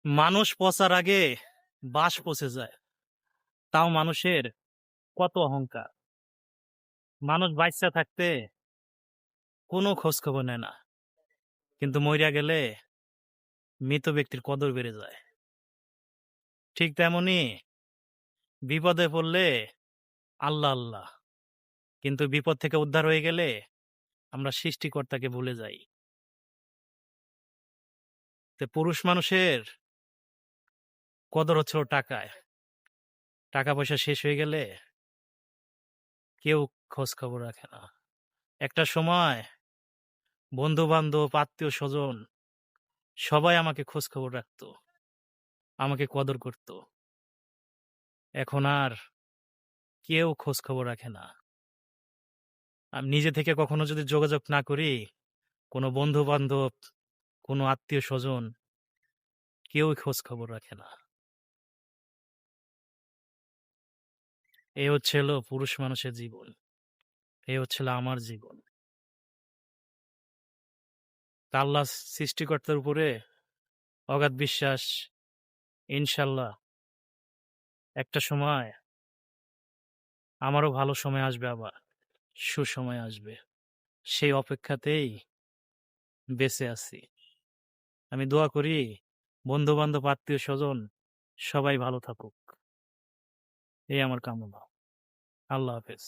মানুষ পচার আগে বাঁশ পচে যায়, তাও মানুষের কত অহংকার। মানুষ বাঁচা থাকতে কোনো খোঁজ খবর নেয় না, কিন্তু মইরা গেলে মৃত ব্যক্তির কদর বেড়ে যায়। ঠিক তেমনি বিপদে পড়লে আল্লাহ আল্লাহ, কিন্তু বিপদ থেকে উদ্ধার হয়ে গেলে আমরা সৃষ্টিকর্তাকে ভুলে যাই। তো পুরুষ মানুষের কদর হচ্ছে ওর টাকায়। টাকা পয়সা শেষ হয়ে গেলে কেউ খোঁজ খবর রাখে না। একটা সময় বন্ধু বান্ধব আত্মীয় স্বজন সবাই আমাকে খোঁজ খবর রাখতো, আমাকে কদর করত। এখন আর কেউ খোঁজ খবর রাখে না। আমি নিজে থেকে কখনো যদি যোগাযোগ না করি, কোনো বন্ধু বান্ধব, কোনো আত্মীয় স্বজন কেউই খোঁজ খবর রাখে না। এই হচ্ছিল পুরুষ মানুষের জীবন, এই হচ্ছিল আমার জীবন। তা আল্লাহ সৃষ্টিকর্তার উপরে অগাধ বিশ্বাস, ইনশাল্লাহ একটা সময় আমারও ভালো সময় আসবে, আবার সুসময় আসবে। সেই অপেক্ষাতেই বেঁচে আছি। আমি দোয়া করি বন্ধু বান্ধব আত্মীয় স্বজন সবাই ভালো থাকুক, এই আমার কামনা। আল্লাহ হাফেজ।